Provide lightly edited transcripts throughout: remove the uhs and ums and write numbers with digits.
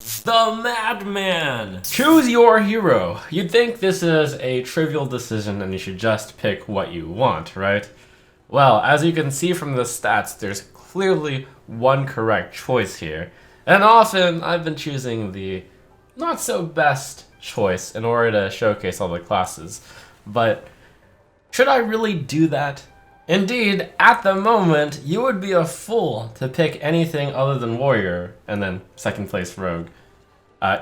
The Madman! Choose your hero. You'd think this is a trivial decision and you should just pick what you want, right? Well, as you can see from the stats, there's clearly one correct choice here. And often, I've been choosing the not so best choice in order to showcase all the classes. But should I really do that? Indeed, at the moment, you would be a fool to pick anything other than Warrior, and then second place Rogue,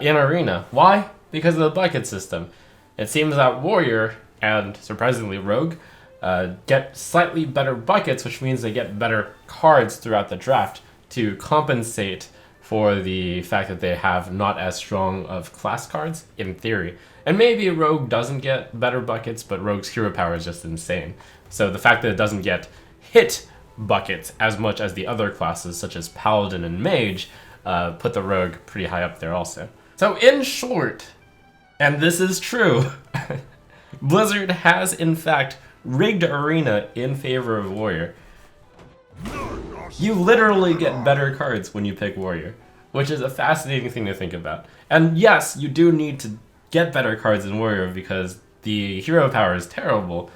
in Arena. Why? Because of the bucket system. It seems that Warrior, and surprisingly Rogue, get slightly better buckets, which means they get better cards throughout the draft to compensate for the fact that they have not as strong of class cards, in theory. And maybe Rogue doesn't get better buckets, but Rogue's hero power is just insane. So the fact that it doesn't get hit buckets as much as the other classes, such as Paladin and Mage, put the Rogue pretty high up there also. So in short, and this is true, Blizzard has in fact rigged Arena in favor of Warrior. You literally get better cards when you pick Warrior, which is a fascinating thing to think about. And yes, you do need to get better cards in Warrior because the hero power is terrible.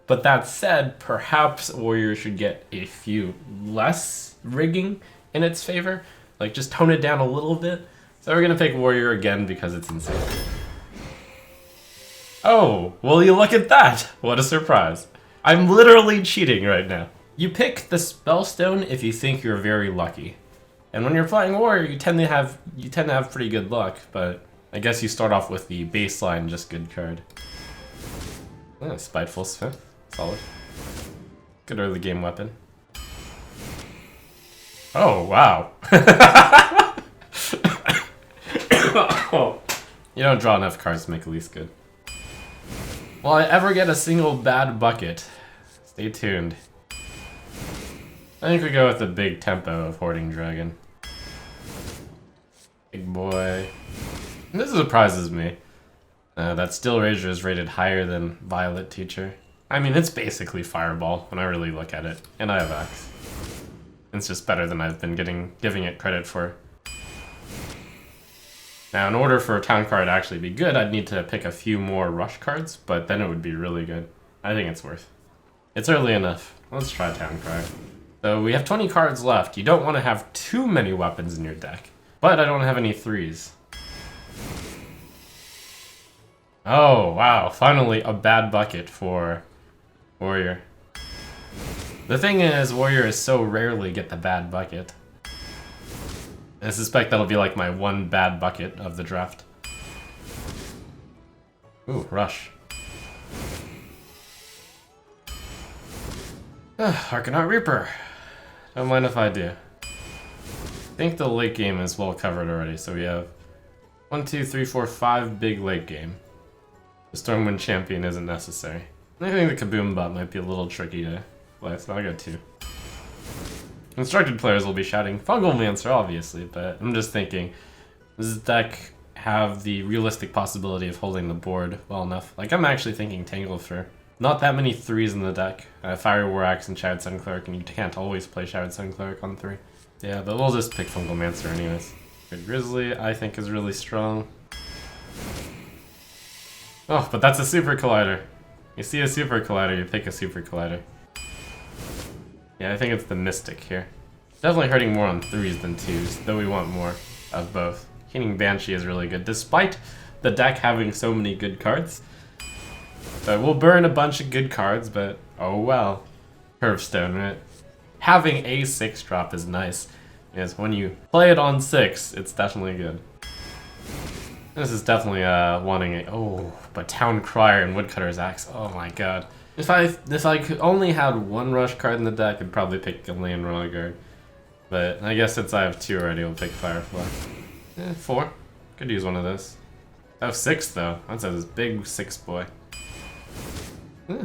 But that said, perhaps Warrior should get a few less rigging in its favor. Like, just tone it down a little bit. So we're gonna pick Warrior again because it's insane. Oh, well you look at that! What a surprise. I'm literally cheating right now. You pick the Spellstone if you think you're very lucky. And when you're playing Warrior, you tend to have pretty good luck, but I guess you start off with the baseline, just good card. Yeah, Spiteful Smith. Solid. Good early game weapon. Oh, wow. You don't draw enough cards to make at least good. Will I ever get a single bad bucket? Stay tuned. I think we go with the big tempo of Hoarding Dragon. Big boy. This surprises me. That Steel Rager is rated higher than Violet Teacher. I mean, it's basically Fireball when I really look at it, and I have Axe. It's just better than I've been giving it credit for. Now, in order for a town card to actually be good, I'd need to pick a few more rush cards, but then it would be really good. I think it's worth. It's early enough. Let's try Town Cry. So we have 20 cards left. You don't want to have too many weapons in your deck, but I don't have any 3s. Oh, wow. Finally, a bad bucket for Warrior. The thing is, Warrior is so rarely get the bad bucket. I suspect that'll be like my one bad bucket of the draft. Ooh, Rush. Arcanaut Reaper. Don't mind if I do. I think the late game is well covered already, so we have 1, 2, 3, 4, 5 big late game. The Stormwind Champion isn't necessary. I think the Kaboom bot might be a little tricky to play, so I'll go 2. Instructed players will be shouting Fungal Mancer, obviously, but I'm just thinking, does this deck have the realistic possibility of holding the board well enough? Like, I'm actually thinking Tanglefur. Not that many 3s in the deck. Fire War Axe and Shroud Sun Cleric, and you can't always play Shroud Sun Cleric on 3. Yeah, but we'll just pick Fungal Mancer anyways. Good Grizzly, I think, is really strong. Oh, but that's a Super Collider. You see a Super Collider, you pick a Super Collider. Yeah, I think it's the Mystic here. Definitely hurting more on 3s than 2s, though we want more of both. Keening Banshee is really good, despite the deck having so many good cards. But we'll burn a bunch of good cards, but oh well. Hearthstone, right? Having a 6-drop is nice. Yes, when you play it on 6, it's definitely good. This is definitely wanting a... Oh, but Town Crier and Woodcutter's Axe. Oh my god. If I could only had one rush card in the deck, I'd probably pick Gillian Royal. But I guess since I have 2 already, I'll pick Firefly. 4. Could use one of those. I have 6 though. That's this big 6 boy.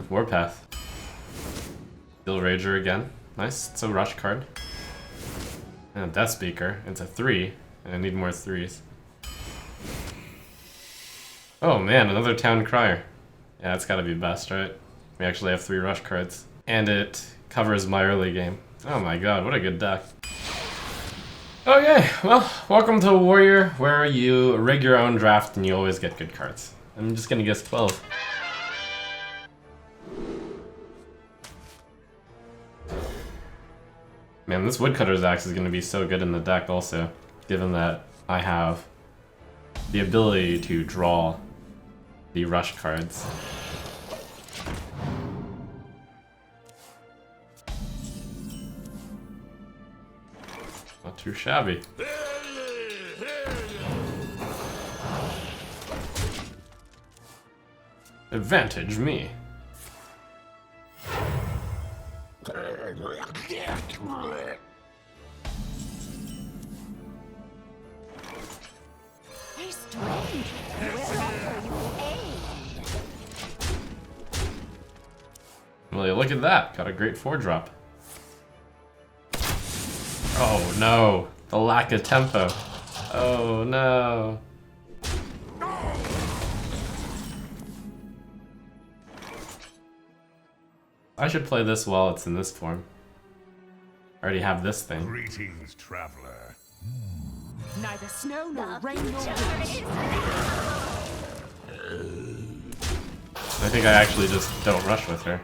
Warpath. Steel Rager again. Nice. It's a rush card. And Death Speaker. It's a 3. And I need more 3s. Oh man, another Town Crier. Yeah, that's gotta be best, right? We actually have 3 rush cards. And it covers my early game. Oh my god, what a good deck. Okay, well, welcome to Warrior, where you rig your own draft and you always get good cards. I'm just gonna guess 12. Man, this Woodcutter's Axe is gonna be so good in the deck also, given that I have the ability to draw the rush cards. Not too shabby. Advantage me. Hey, stranger, where are you aid? Well, look at that. Got a great 4-drop. Oh no, the lack of tempo. Oh no. I should play this while it's in this form. I already have this thing. Greetings, traveler. Neither snow nor rain nor wind. I think I actually just don't rush with her.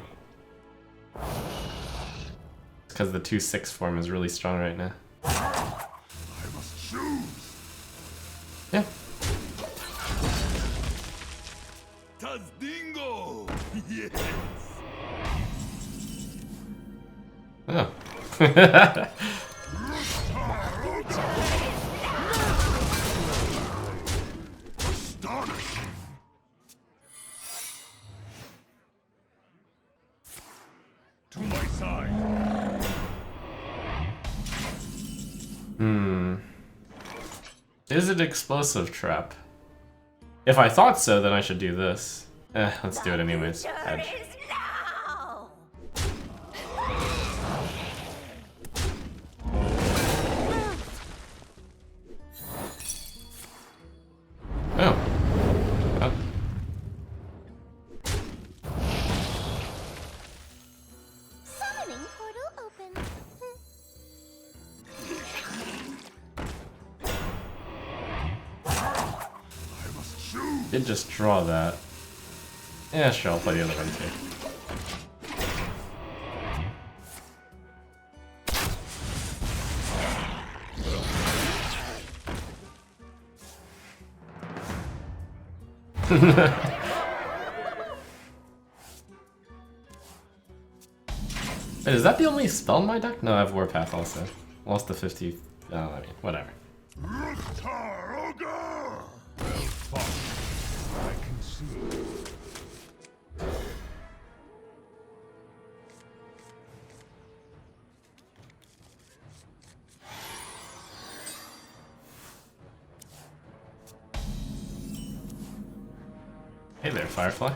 It's because the 2/6 form is really strong right now. I must choose. Yeah. Tazdingo. Yes. Oh. Astonishing. To my side. Is it explosive trap? If I thought so, then I should do this. Let's do it anyways. Edge. Now! Oh. Oh. Summoning portal open. I must choose. Did just draw that. Yeah, sure, I'll play the other one too. Wait, is that the only spell in my deck? No, I have Warpath also. Lost the 50. I mean, whatever. Rustaroga. Well fought. I can see. Hey there, Firefly.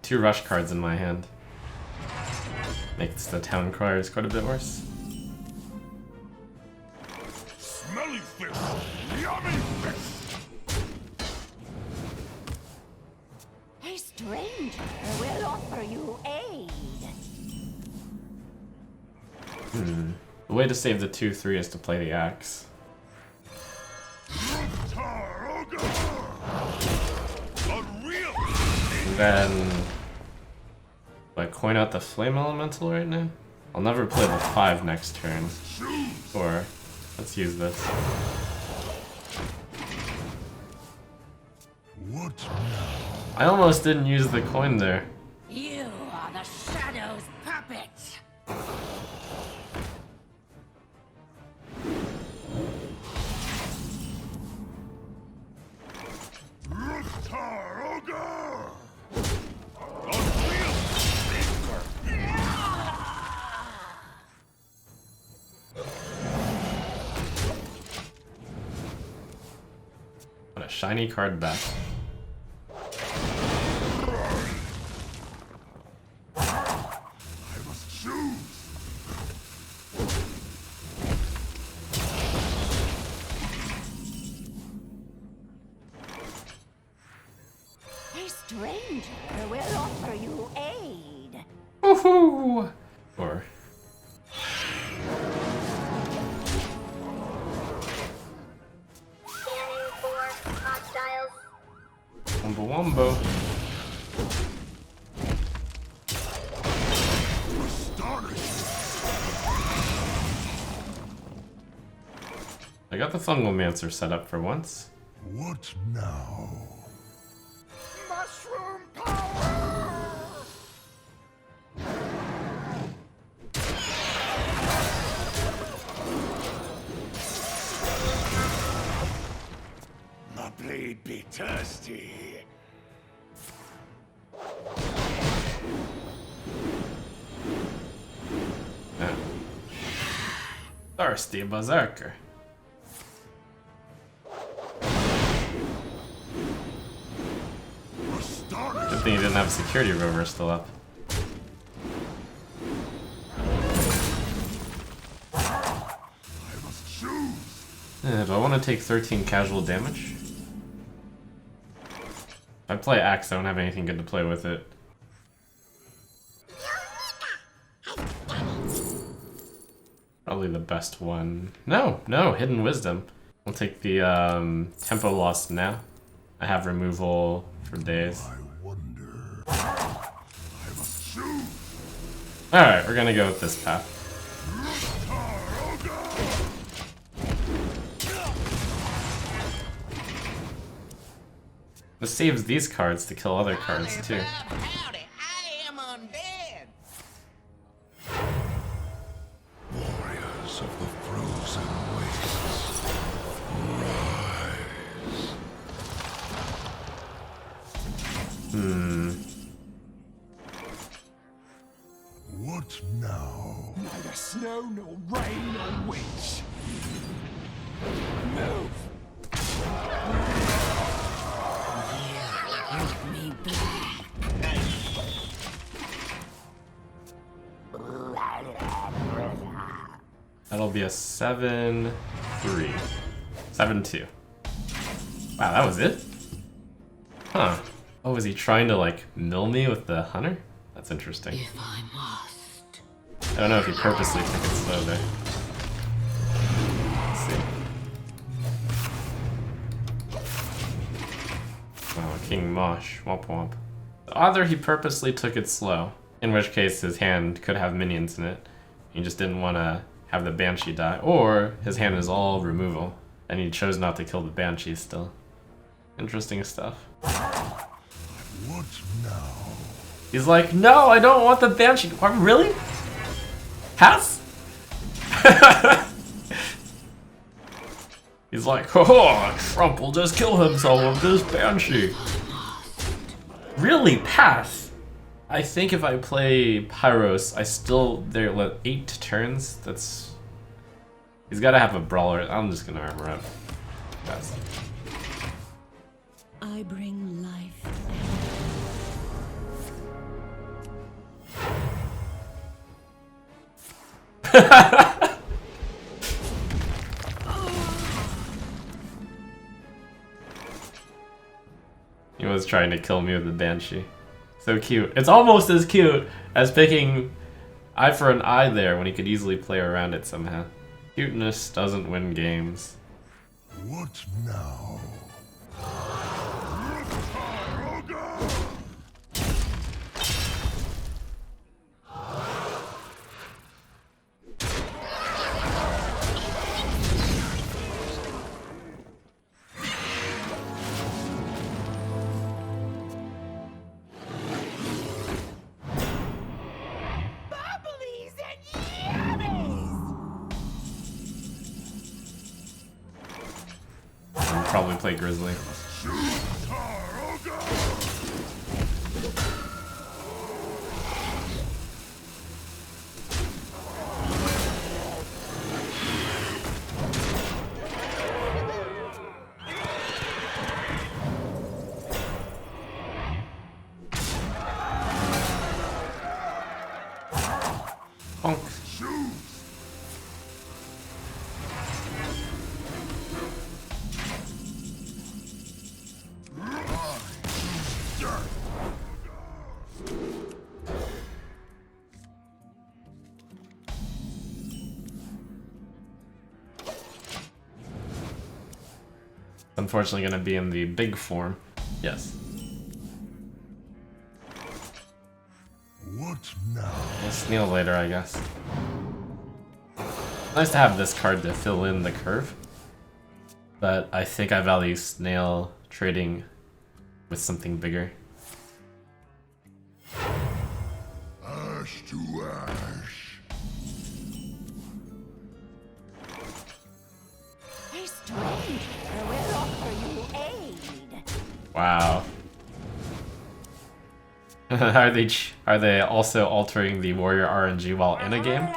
Two rush cards in my hand. Makes the town criers quite a bit worse. Smelly fish. Yummy fish. Hey, stranger, we'll offer you aid. The way to save the 2/3 is to play the axe. Rustaroga. A real. And then... do I coin out the Flame Elemental right now? I'll never play the 5 next turn. Or, let's use this. What now? I almost didn't use the coin there. You are the Shadow's puppet. Rustaroga. A real thinker. What a shiny card back. I must choose. Hey, stranger, we'll offer you aid. Woohoo! Or Wombo wombo. I got the Fungalmancer set up for once. What now? Mushroom power! My blade be thirsty. Yeah. Thirsty Berserker. Good thing he didn't have a security rover still up. Do I want to take 13 casual damage? If I play Axe, I don't have anything good to play with it. Probably the best one. No, Hidden Wisdom. I'll take the Tempo Lost now. I have removal for days. Alright, we're gonna go with this path. This saves these cards to kill other cards too. Howdy, I am undead. Warriors of the frozen wastes, rise. What now? Neither snow, nor rain, nor wind. Move! Me black. That'll be a 7-3. 7-2. Wow, that was it? Huh. Oh, is he trying to, like, mill me with the hunter? That's interesting. If I must. I don't know if he purposely took it slow there. Let's see. Oh, King Mosh. Womp womp. Either he purposely took it slow, in which case his hand could have minions in it. He just didn't want to have the Banshee die, or his hand is all removal, and he chose not to kill the Banshee still. Interesting stuff. What now? He's like, no, I don't want the Banshee. What, really? Pass? He's like, oh, Trump will just kill himself with this Banshee. Really? Pass? I think if I play Pyros, I still, they're like 8 turns. That's, he's got to have a brawler. I'm just gonna armor up. Pass. I bring life. He was trying to kill me with the Banshee. So cute. It's almost as cute as picking eye for an eye there when he could easily play around it somehow. Cuteness doesn't win games. What now? Bubblies and yummies. I'll probably play Grizzly. Honk. Unfortunately, gonna be in the big form. Yes. Not now. We'll Snail later, I guess. Nice to have this card to fill in the curve. But I think I value Snail trading with something bigger. Ash to ash. Hey, stranger, I will offer you aid. Wow. Are they also altering the warrior RNG while in a game?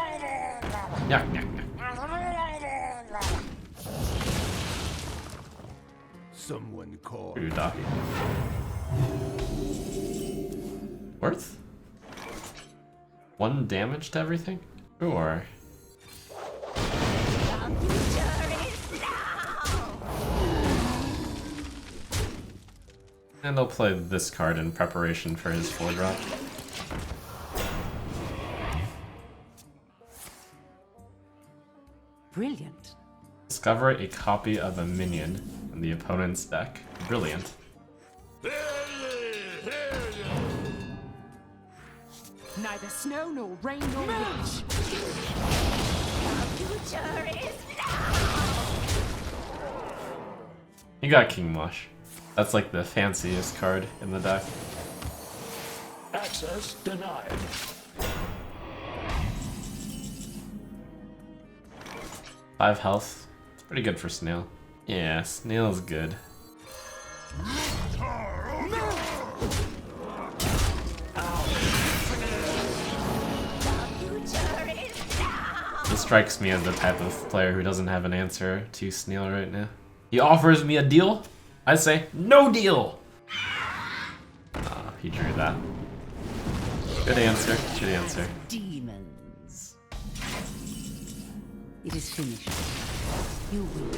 Yuck, yuck, yuck. Someone call. Ooh, doggy. Worth? 1 damage to everything? Sure. The future is now. And I'll play this card in preparation for his 4-drop. Brilliant. Discover a copy of a minion in the opponent's deck. Brilliant. Neither snow nor rain nor wind. The future is now. He got King Mush. That's like the fanciest card in the deck. Access denied. Five health. It's pretty good for Snail. Yeah, Snail's good. The future is now. This strikes me as the type of player who doesn't have an answer to Snail right now. He offers me a deal. I say, no deal! He drew that. Good answer, good answer. Demons. It is finished. You win.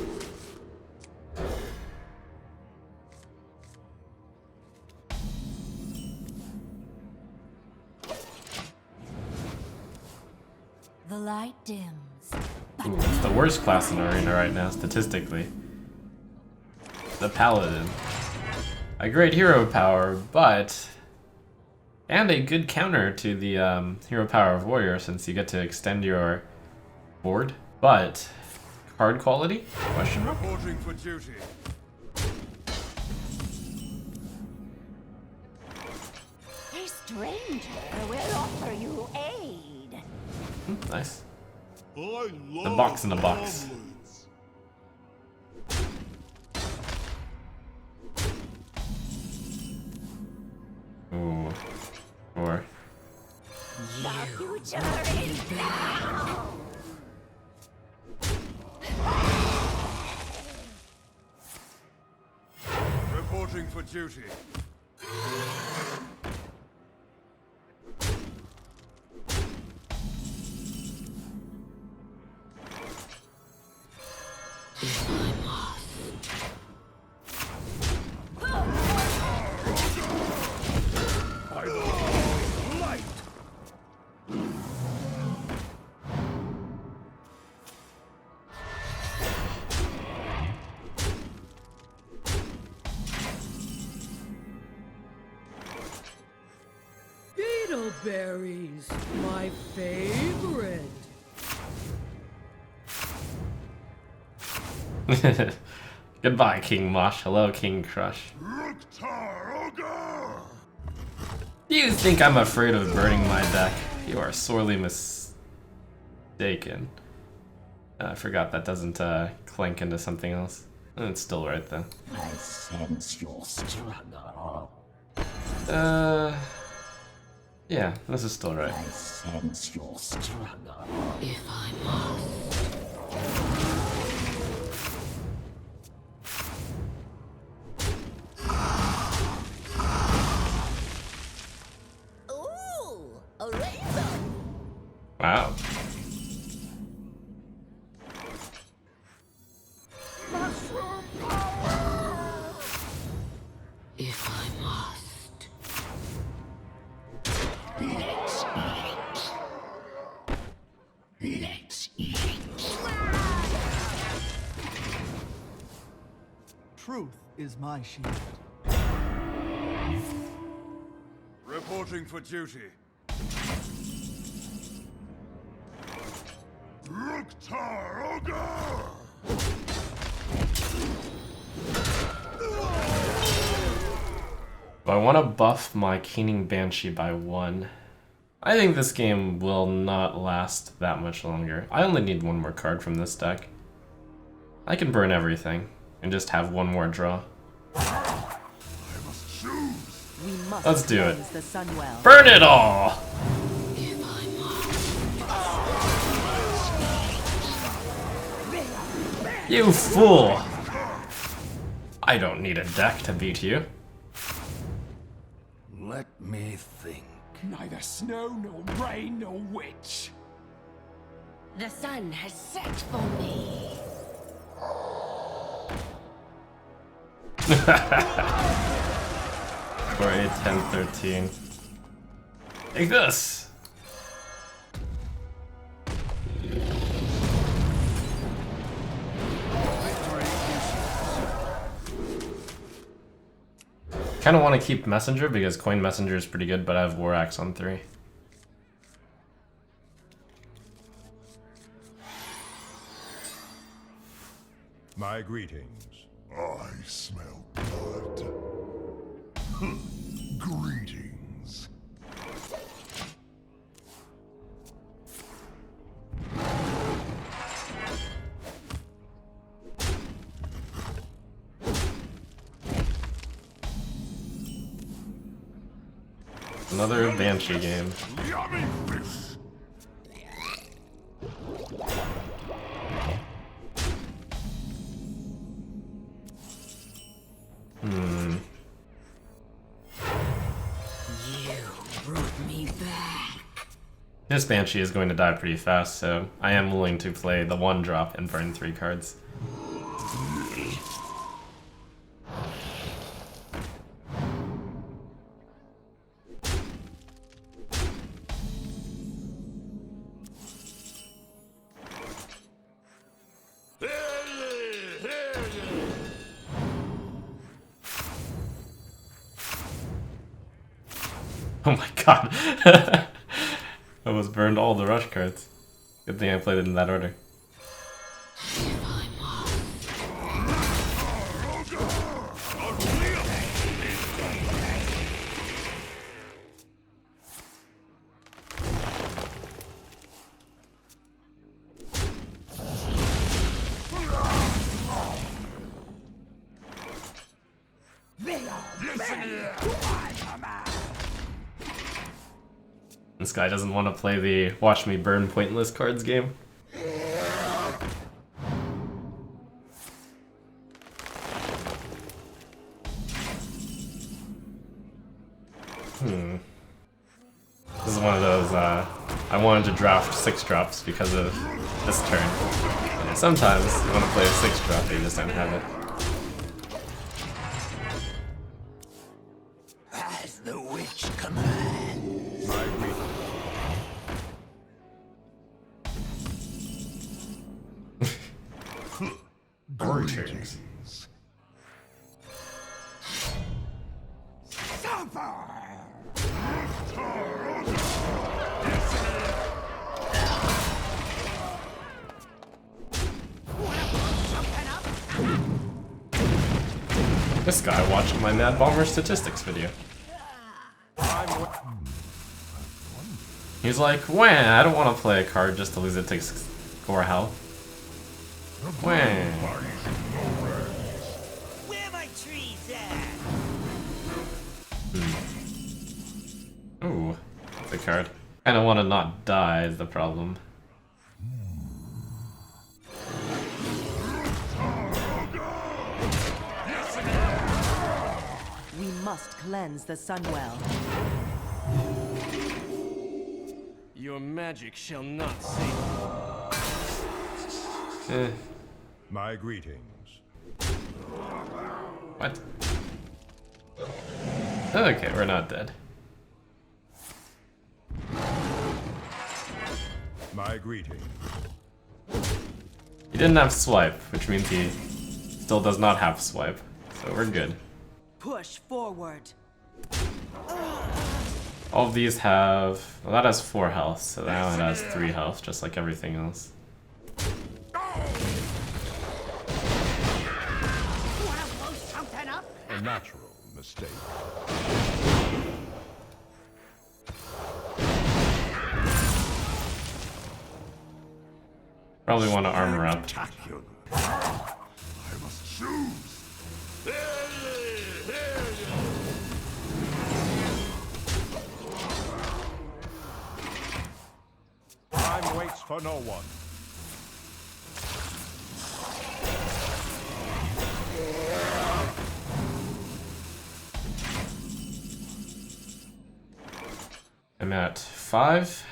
The light dims. Ooh, it's the worst class in Arena right now, statistically. The Paladin. A great hero power, but... and a good counter to the hero power of Warrior, since you get to extend your board. But... card quality? Question mark? Reporting for duty. Hey, stranger, I will offer you aid. Nice. I love The box in a box. goblins. Ooh. Or... The future is now. Reporting for duty. I love light. Beetleberries, my favorite. Goodbye, King Mosh. Hello, King Crush. Ruktar Ogre. Do you think I'm afraid of burning my deck? You are sorely mistaken. I forgot that doesn't clank into something else. It's still right though. I sense your struggle. Yeah, this is still right. I sense your struggle. If I must. Ooh, a rainbow. Wow. If I must. Let's eat. Let's eat. Truth is my shield. Reporting for duty. I want to buff my Keening Banshee by 1. I think this game will not last that much longer. I only need 1 more card from this deck. I can burn everything and just have 1 more draw. We must Let's do it. cleanse the Sunwell. Burn it all! If I must. You fool! I don't need a deck to beat you. Let me think. Neither snow nor rain nor witch. The sun has set for me. For 8, 10, 13. Take this! Kinda wanna keep Messenger because Coin Messenger is pretty good, but I have War Axe on 3. My greetings. I smell blood. Greetings. Another Banshee game. Yummy fish. You brought me back. This Banshee is going to die pretty fast, so I am willing to play the 1 drop and burn 3 cards. Oh my god. I almost burned all the rush cards. Good thing I played it in that order. If I must. This guy doesn't want to play the watch me burn pointless cards game. This is one of those, I wanted to draft 6 drops because of this turn. And sometimes you want to play a 6 drop, but you just don't have it. As the witch commands. My greetings. Greetings. This guy watched my Mad Bomber statistics video. He's like, wah, I don't want to play a card just to lose it to score health. Wah. Where my trees at? Ooh, that's a card. Kinda want to not die is the problem. We must cleanse the Sunwell. Your magic shall not save me. My greetings. What? Okay, we're not dead. My greetings. He didn't have swipe, which means he still does not have swipe. So we're good. Push forward. All of these have... Well, that has 4 health, so now it has 3 health, just like everything else. natural mistake. Probably want to armor up. Spectacular. I must choose. Time waits for no one. I'm at 5.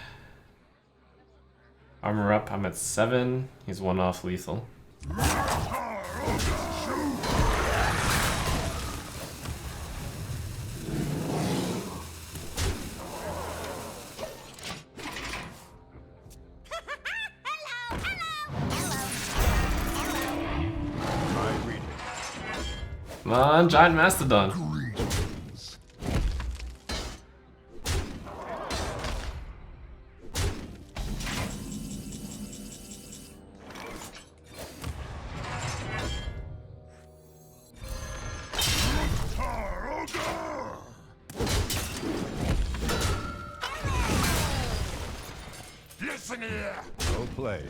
Armor up, I'm at 7. He's 1 off lethal. Come on, giant mastodon. Listen here. Well played.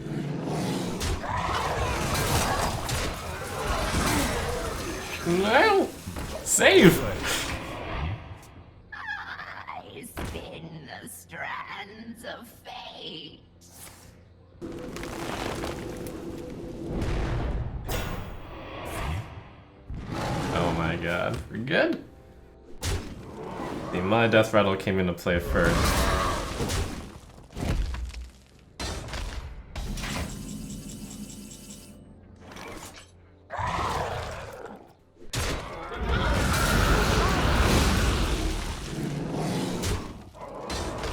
No! Save! I spin the strands of fate. Oh my god, we're good? See, my death rattle came into play first.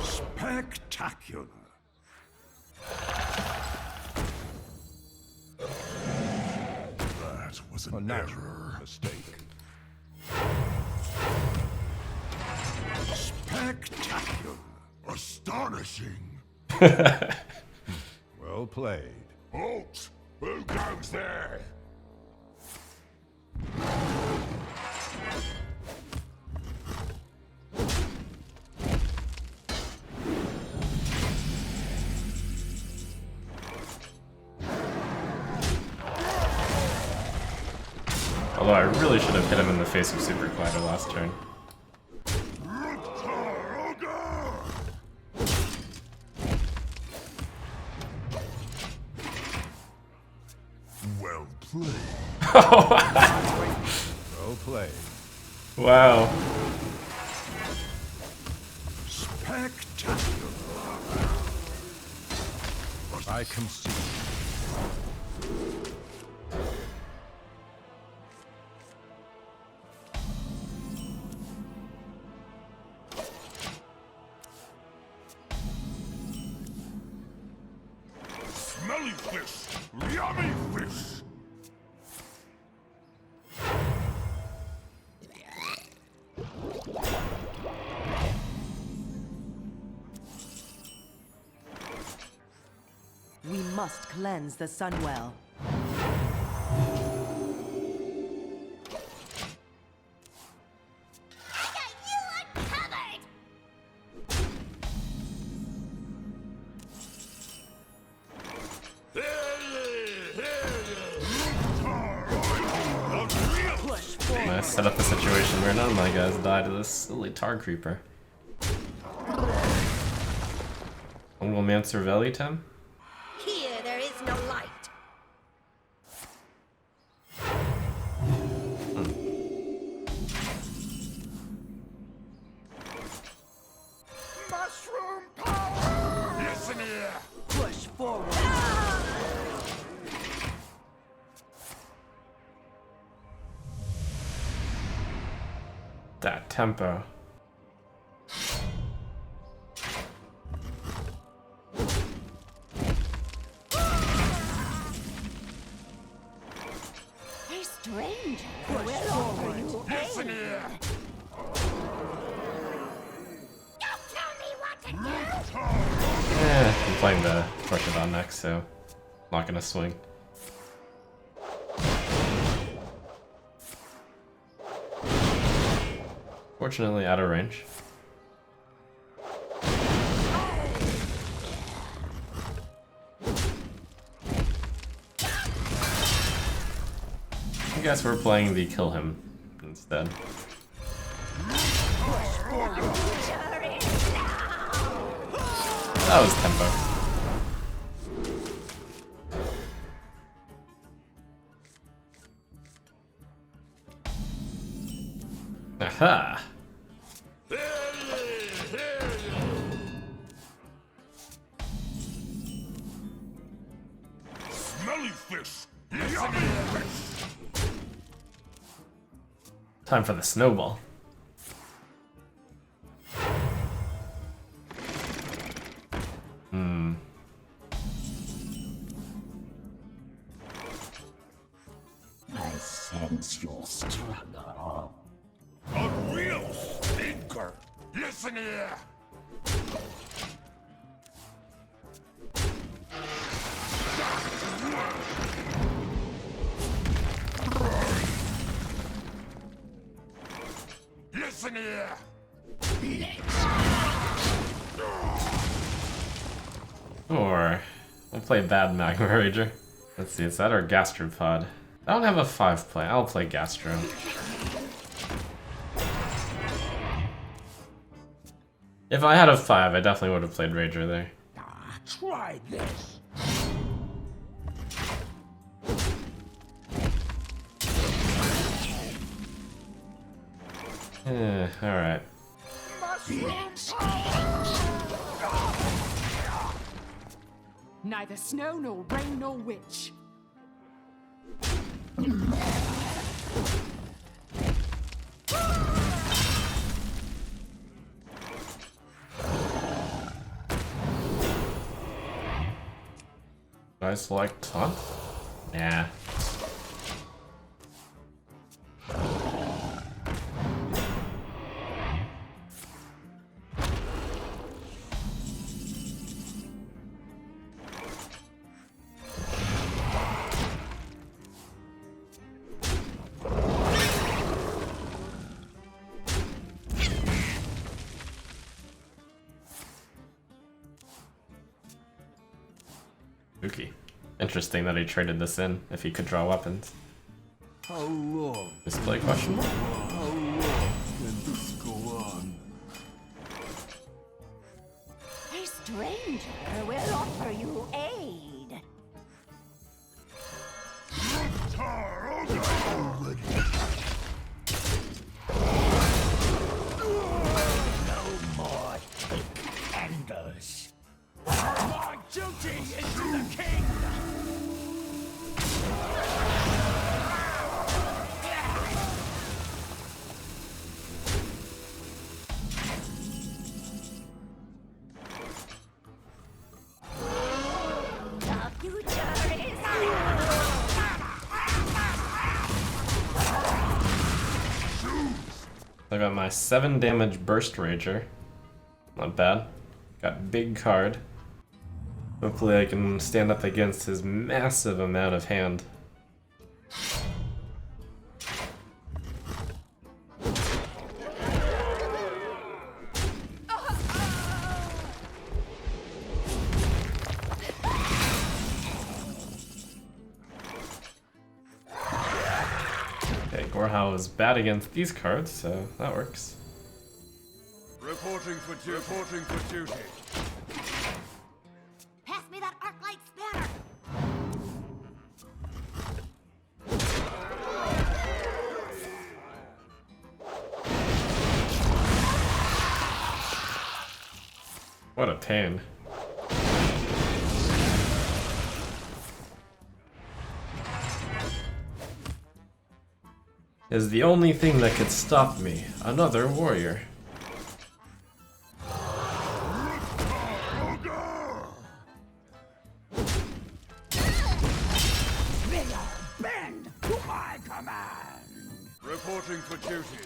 Spectacular. That was an error. Mistake. Spectacular. Astonishing. Well played. Halt! Who goes there? Although I really should have hit him in the face with Super Collider last turn. Well played. Well played. Wow. Spectacular. I concede. Smelly fish! Yummy fish! We must cleanse the Sunwell. I set up a situation where none of my guys die to this silly tar creeper. Unglemancer Velitem? Here there is no light. Mushroom power! Listen here! Push forward. That tempo. A stranger. Where are you? Listen here! Don't tell me what to do. I'm playing the Torchadon next, so not gonna swing. Fortunately, out of range. I guess we're playing the kill him instead. That was tempo. Aha! Smelly fish! Yummy fish! Time for the snowball. I sense your struggle. A real stinker! Listen here! Listen here! Or we'll play Bad Magma Rager. Let's see, is that our Gastropod? I don't have a 5 play. I'll play Gastro. If I had a 5, I definitely would have played Rager there. Try this. Alright. Neither snow nor rain nor witch. Do I select taunt? Nah. Spooky. Interesting that he traded this in if he could draw weapons. How long? Display question mark? How long can this go on? A stranger will offer you aid. No more thick candles. My duty is to the king. The future is I got my 7 damage Burst Rager. Not bad. Got big card. Hopefully I can stand up against his massive amount of hand. Okay, Gorhau is bad against these cards, so that works. Reporting for duty. Pass me that arc light spanner. What a pain. Is the only thing that could stop me. Another warrior. Bend to my command. Reporting for duty.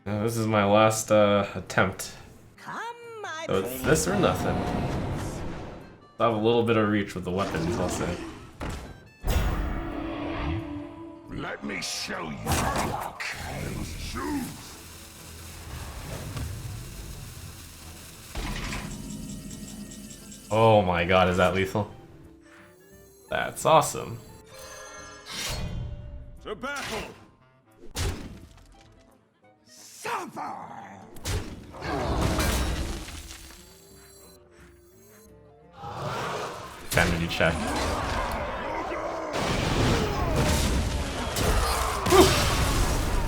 Now, this is my last attempt. Come, my So it's this or nothing. I have a little bit of reach with the weapons, I'll say. Let me show you your cage. Oh my god, is that lethal? That's awesome. To battle! Suffer! Sanity check.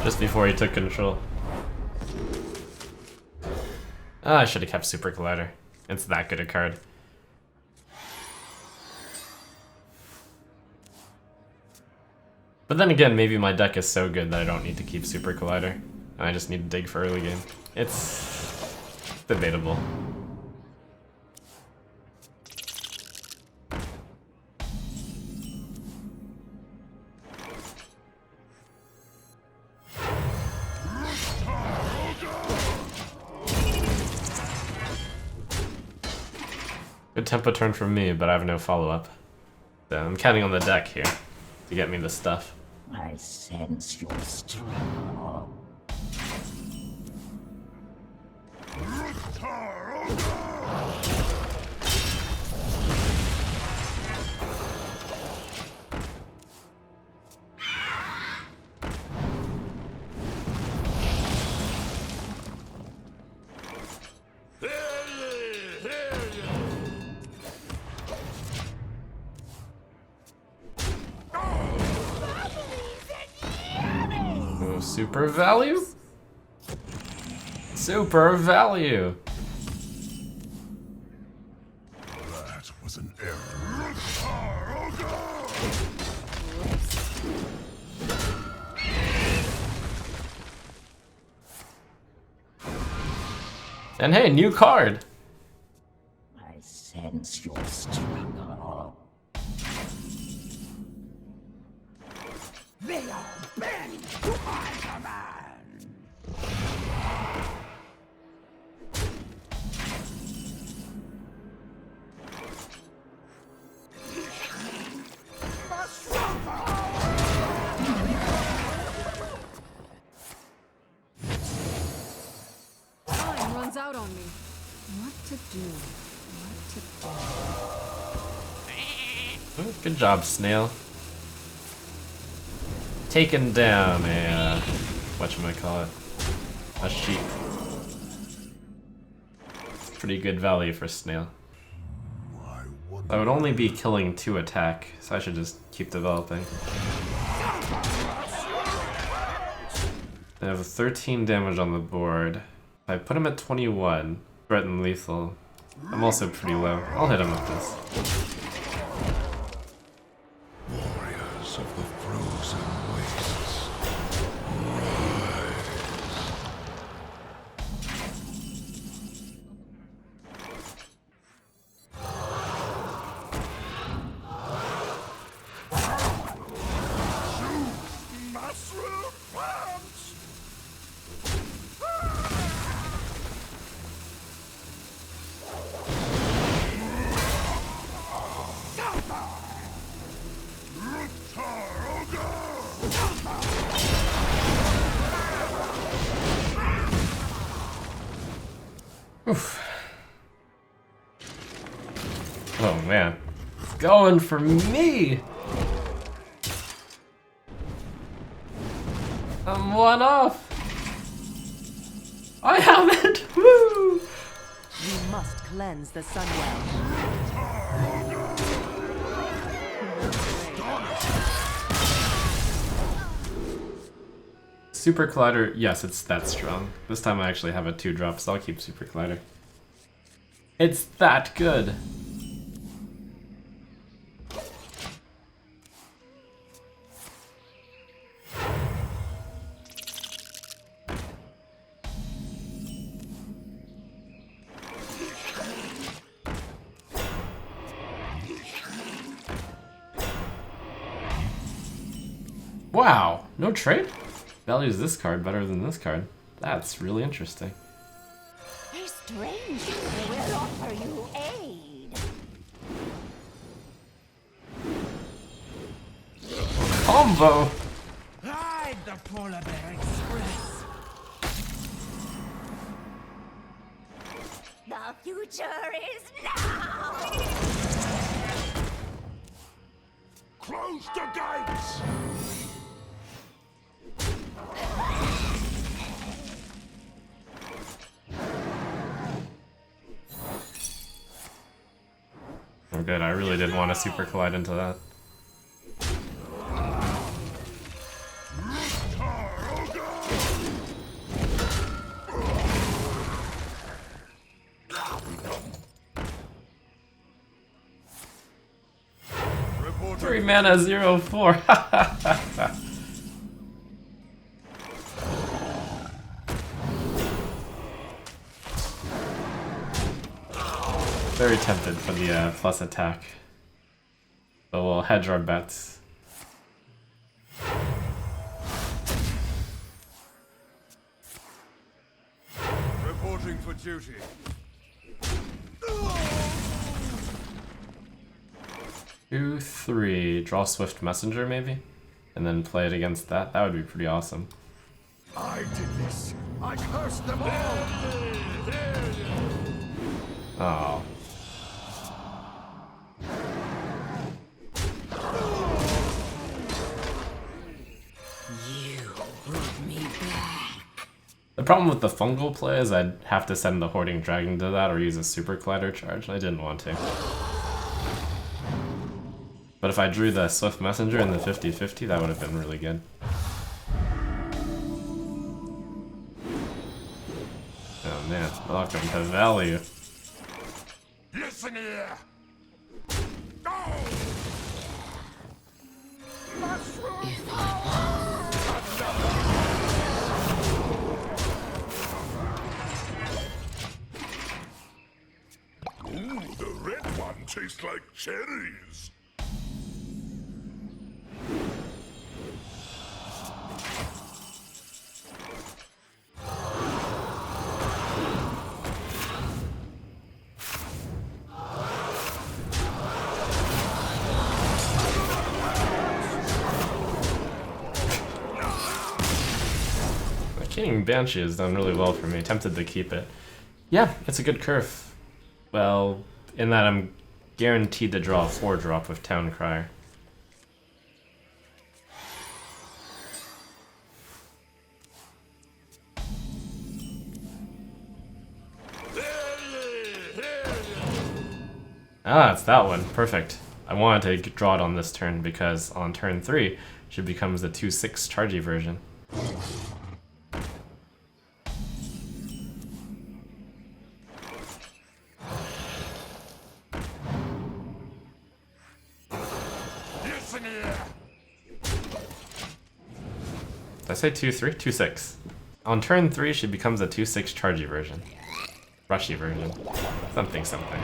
Just before he took control. Ah, I should have kept Super Collider. It's that good a card. But then again, maybe my deck is so good that I don't need to keep Super Collider. And I just need to dig for early game. It's debatable. Good tempo turn from me, but I have no follow-up. So I'm counting on the deck here to get me the stuff. I sense your struggle. Oh, super value? Super value! That was an error. And hey, new card! I sense your struggle. They are bend to my command. Time runs out on me. What to do? What to do? Good job, Snail. Taken down a, whatchamacallit, a sheep. Pretty good value for Snail. I would only be killing 2 attack, so I should just keep developing. I have 13 damage on the board. If I put him at 21, threaten lethal. I'm also pretty low. I'll hit him with this. Warriors of the frozen wastes, mushroom punch! Oof. Oh man. It's going for me! I'm 1 off! I have it! Woo! You must cleanse the Sunwell. Super Collider, yes, it's that strong. This time I actually have a 2-drop, so I'll keep Super Collider. It's that good! Wow, no trade? Values this card better than this card. That's really interesting. A stranger will offer you aid. Combo! the polar bear express. The future is now! Close the gates! Oh good, I really didn't want to super collide into that. Three mana, 0/4. Very tempted for the plus attack, but we'll hedge our bets. Reporting for duty. 2, 3, draw Swift Messenger maybe, and then play it against that. That would be pretty awesome. I did this. I cursed them all. Oh. You brought me back. The problem with the fungal play is I'd have to send the Hoarding Dragon to that or use a Super Collider charge. I didn't want to. But if I drew the Swift Messenger in the 50-50, that would have been really good. Oh man, welcome to value. Listen here. If I Ooh, the red one tastes like cherries. King Banshee has done really well for me. Tempted to keep it. Yeah, it's a good curve. Well, in that I'm guaranteed to draw a 4-drop with Town Crier. Ah, it's that one. Perfect. I wanted to draw it on this turn because on turn 3, she becomes the 2/6 chargy version. Did I say 2/3? 2/6. On turn 3, she becomes a 2/6 chargy version. Rushy version. Something, something.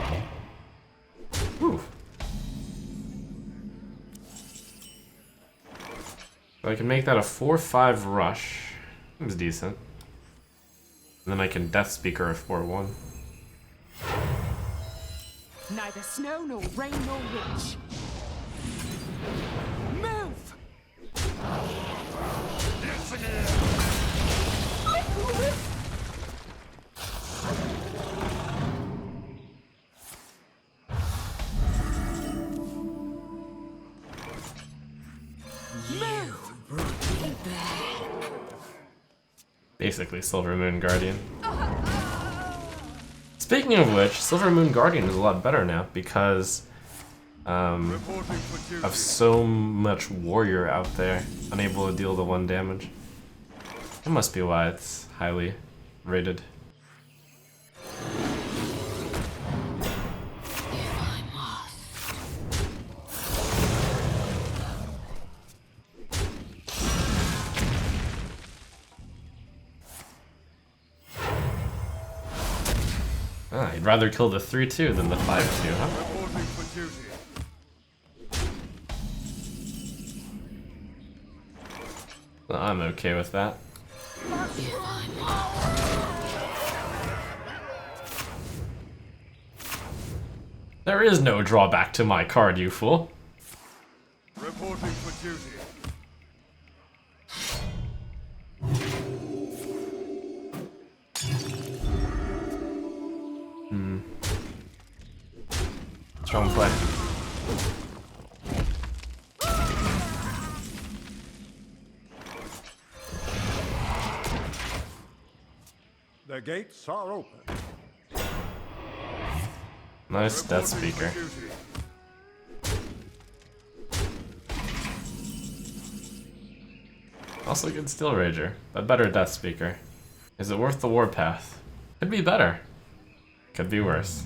Ooh. So I can make that a 4/5 rush. Seems decent. And then I can Death Speaker a 4/1. Neither snow nor rain nor witch. Move! Basically, Silver Moon Guardian. Speaking of which, Silver Moon Guardian is a lot better now because of so much warrior out there, unable to deal the 1 damage. That must be why it's highly rated. Ah, you'd rather kill the 3/2 than the 5/2, huh? Reporting for duty. Well, I'm okay with that. There is no drawback to my card, you fool. Reporting for duty. Strong play. The gates are open. Nice Death Speaker. Also good Steel Rager, but better Death Speaker. Is it worth the warpath? Could be better. Could be worse.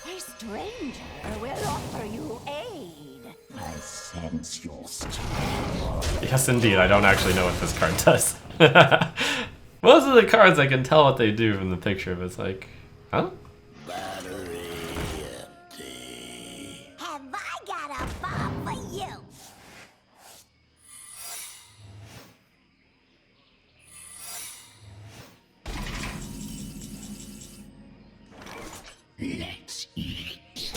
A stranger will offer you aid. I sense your strength. Yes, indeed. I don't actually know what this card does. Most of the cards I can tell what they do from the picture, but it's like, huh? Battery empty. Have I got a bomb for you? Let's eat.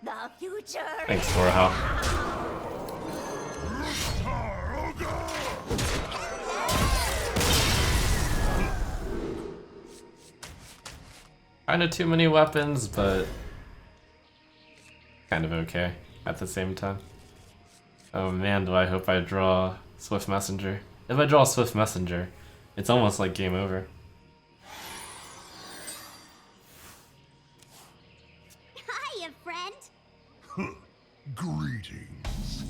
The future. Thanks, Warhol. Kinda too many weapons, but kind of okay at the same time. Oh man, do I hope I draw Swift Messenger. If I draw Swift Messenger, it's almost like game over. Hiya, friend. Greetings.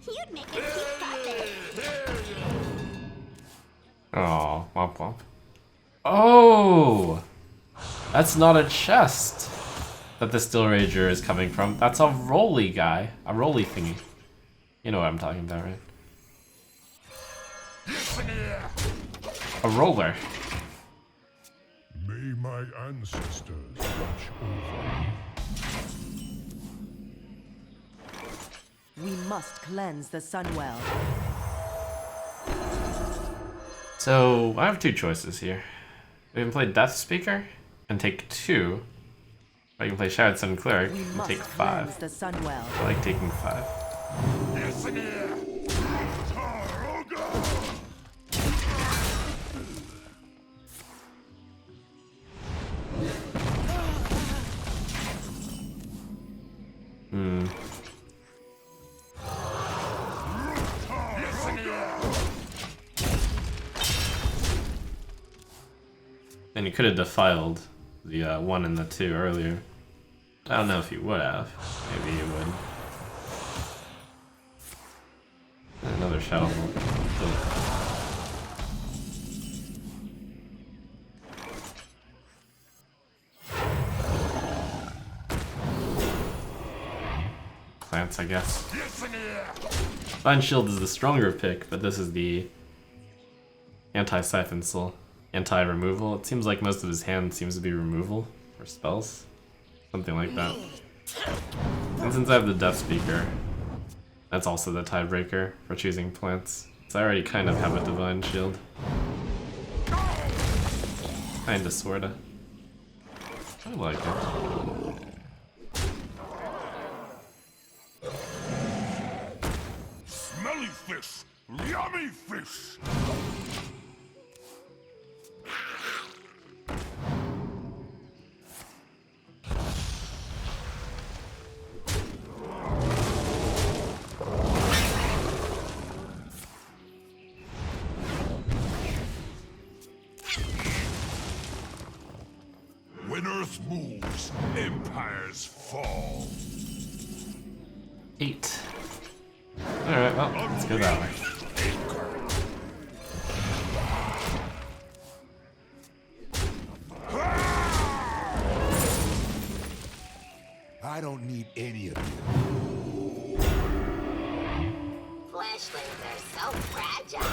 You'd make a cute puppet. Oh, womp womp. Oh! That's not a chest that the Steel Rager is coming from. That's a rolly guy. A rolly thingy. You know what I'm talking about, right? A roller. May my ancestors watch over We must cleanse the Sunwell. So, I have two choices here. We can play Death Speaker and take 2. Or you can play Shattered Sun Cleric We and must take cleanse 5. the Sunwell. I like taking 5. And you could have defiled the 1 and the 2 earlier. I don't know if you would have. Maybe you would. Another Shadow Bolt. Plants, I guess. Vine Shield is the stronger pick, but this is the anti-Siphon Soul. Anti-removal. It seems like most of his hand seems to be removal for spells. Something like that. And since I have the Death Speaker, that's also the tiebreaker for choosing plants. So I already kind of have a Divine Shield. Kinda, sorta. I like it. Smelly fish! Yummy fish! When Earth moves, empires fall. 8. Alright, well, let's go that way. I don't need any of you. Fleshlings are so fragile.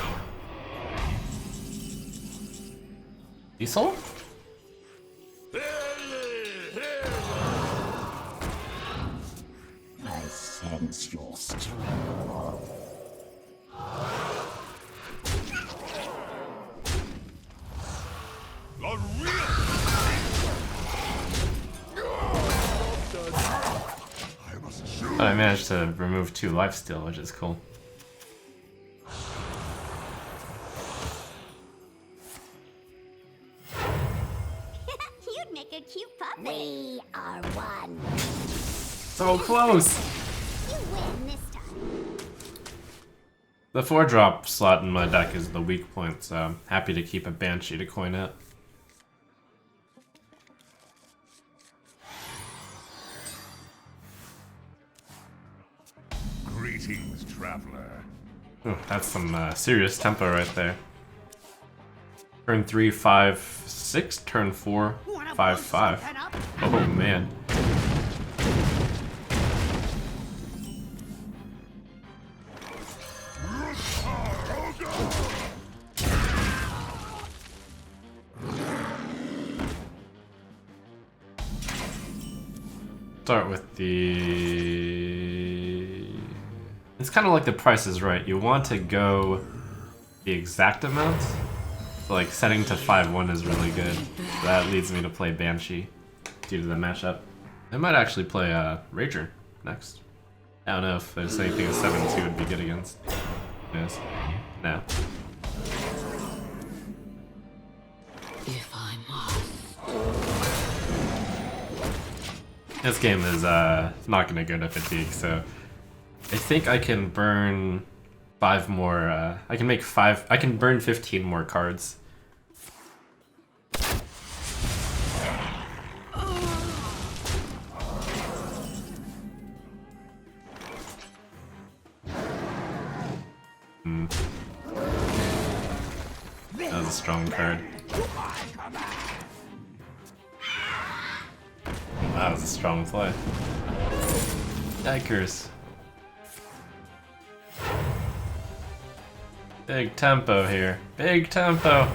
Diesel? I sense your strength. The real. I must shoot. But I managed to remove 2 lifesteal, which is cool. pick a cute puppy. We are one. So close! You win this time. The 4-drop slot in my deck is the weak point, so I'm happy to keep a Banshee to coin it. Greetings, traveler. Oh, that's some serious tempo right there. Turn 3, 5, 6. Turn 4, 5, 5. Oh man. Start with the... It's kind of like the Price is Right. You want to go the exact amount. So like setting to 5-1 is really good. That leads me to play Banshee due to the matchup. I might actually play Rager next. I don't know if there's anything a 7-2 would be good against. Yes. No. If I must. This game is not gonna go to fatigue, so I think I can burn 5 more. I can make 5. I can burn 15 more cards. That was a strong card. That was a strong play. Yikers. Big tempo here. Big tempo.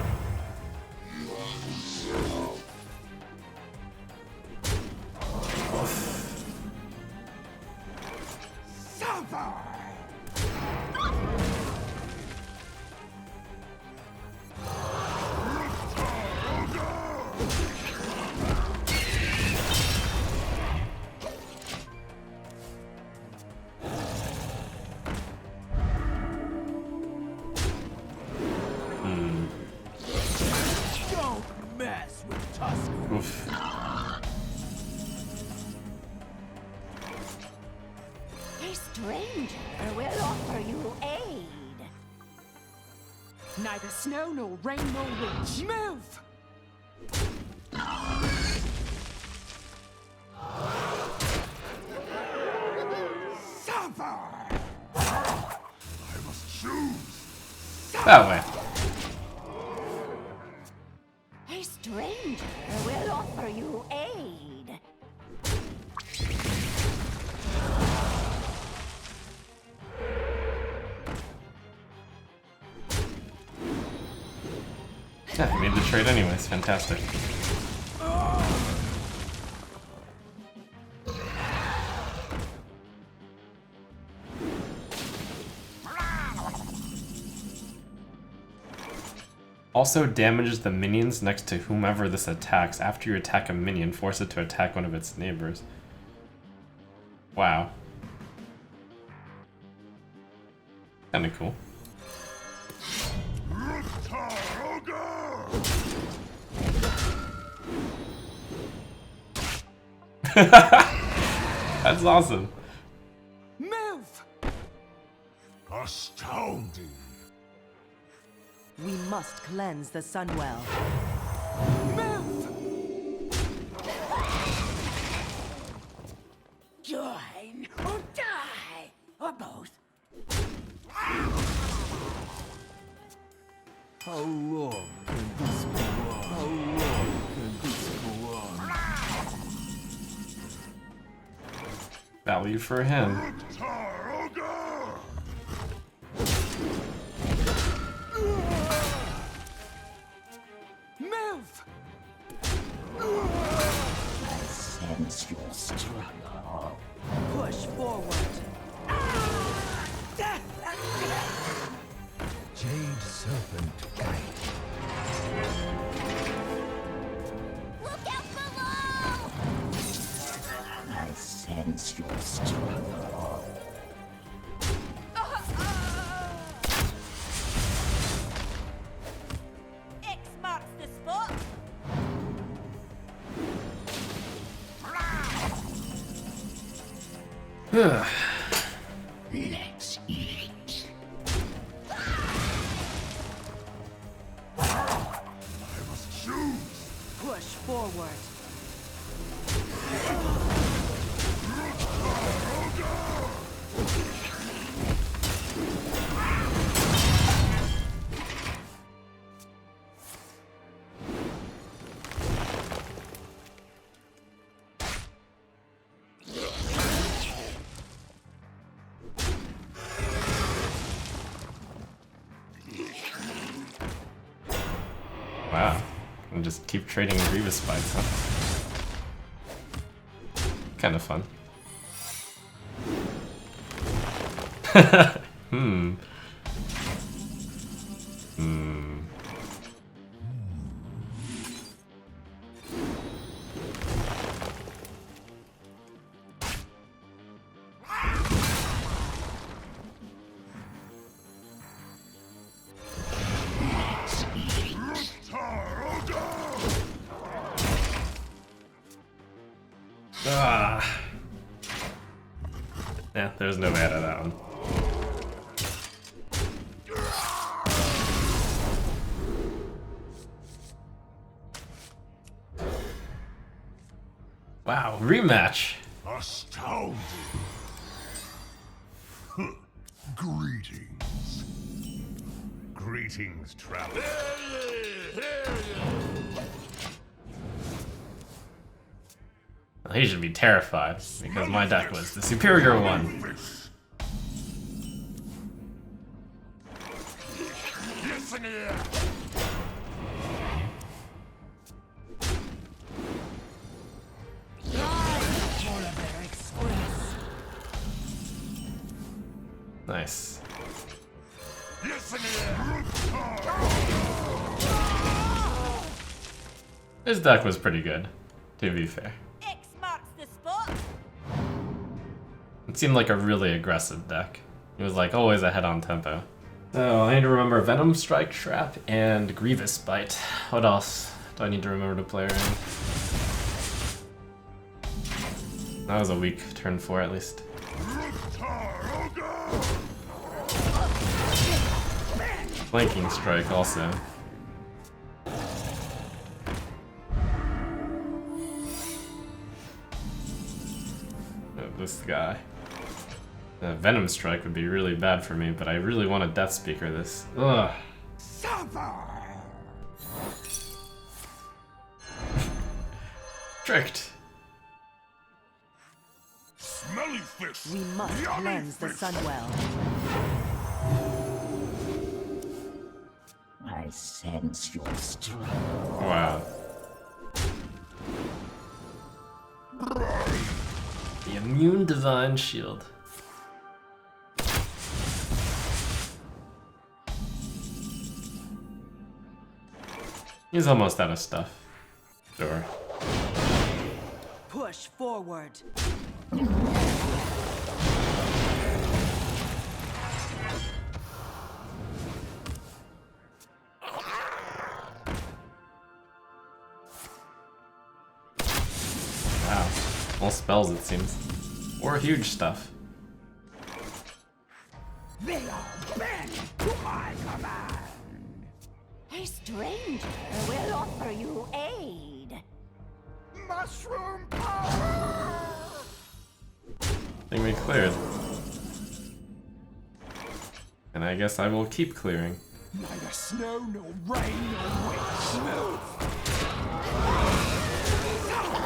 Oof. A stranger will offer you aid. Neither snow nor rain nor witch. Move! I must choose. That way. A stranger will offer you aid. Yeah, I made the trade anyways. Fantastic. Also damages the minions next to whomever this attacks. After you attack a minion, force it to attack one of its neighbors. Wow. Kinda cool. That's awesome. Move! Astounding. We must cleanse the Sunwell. Move! Join or die, or both. How long can this go on? How long can this go on? Value for him. Move! Sense your struggle. Push forward. Jade Serpent Guide. Look out below! I sense your struggle. X marks the spot. Let's eat. I must choose. Push forward. Wow. And just keep trading Grievous spikes, huh? Kind of fun. Hmm. Ah. Yeah, there's no way out of that one. Wow, rematch. Astounding. Greetings. Greetings, traveler. Well, he should be terrified, because my deck was the superior one. Listen here. Nice. Listen here. His deck was pretty good, to be fair. X marks the spot. It seemed like a really aggressive deck. It was like always ahead on tempo. Oh, I need to remember Venom Strike Trap and Grievous Bite. What else do I need to remember to play around? That was a weak turn 4 at least. Flanking Strike also. This guy. Venom Strike would be really bad for me, but I really want a Death Speaker this. Ugh. Tricked. Smelly fish. We must cleanse the Sunwell. I sense your strength. Wow. The Immune Divine Shield. He's almost out of stuff. Sure. Push forward. Wow. All spells, it seems. Or huge stuff. They are bent to my command. A stranger will offer you aid. Mushroom power. I think we cleared. And I guess I will keep clearing. Neither snow nor rain nor wind.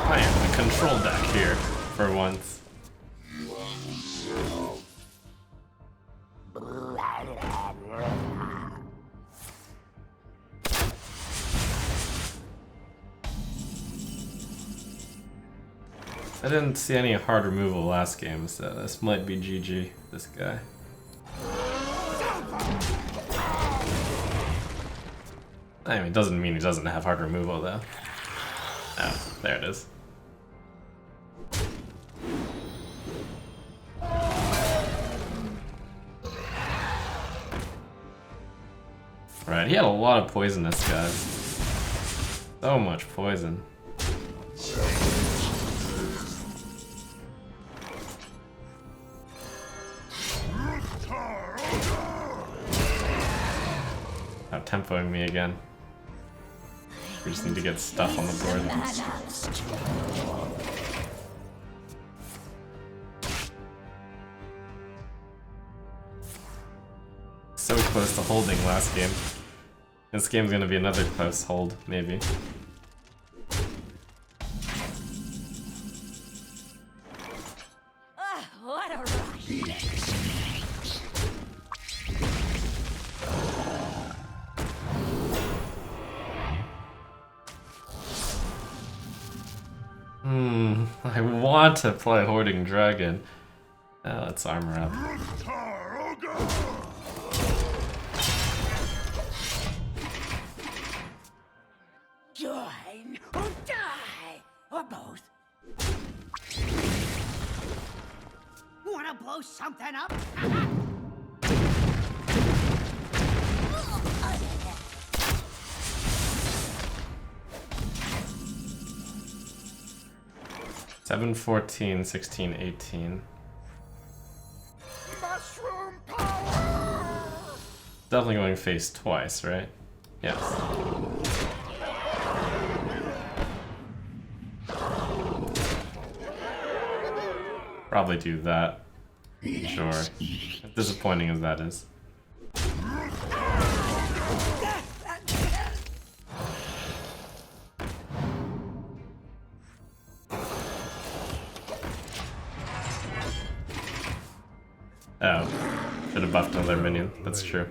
I am the control deck here, for once. I didn't see any hard removal last game, so this might be GG, this guy. I mean, it doesn't mean he doesn't have hard removal, though. Oh, there it is. Right, he had a lot of poisonous guys. So much poison. out-tempoing me again. We just need to get stuff on the board. So close to holding last game. This game's gonna be another close hold, maybe. What a rush! I want to play Hoarding Dragon. Let's armor up. Join or die, or both. Wanna blow something up? 7, 14, 16, 18. Mushroom power! Definitely going face twice, right? Yes. Probably do that. Sure. As disappointing as that is. Oh, should have buffed another minion. That's true.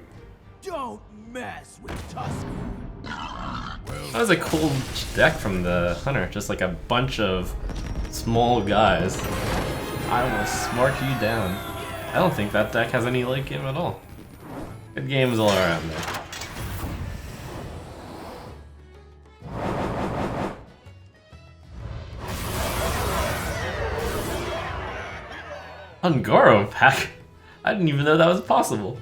Don't mess with Tusker. That was a cool deck from the Hunter. Just like a bunch of small guys. I will smart you down. I don't think that deck has any late game at all. Good games all around there. Ungoro pack? I didn't even know that was possible.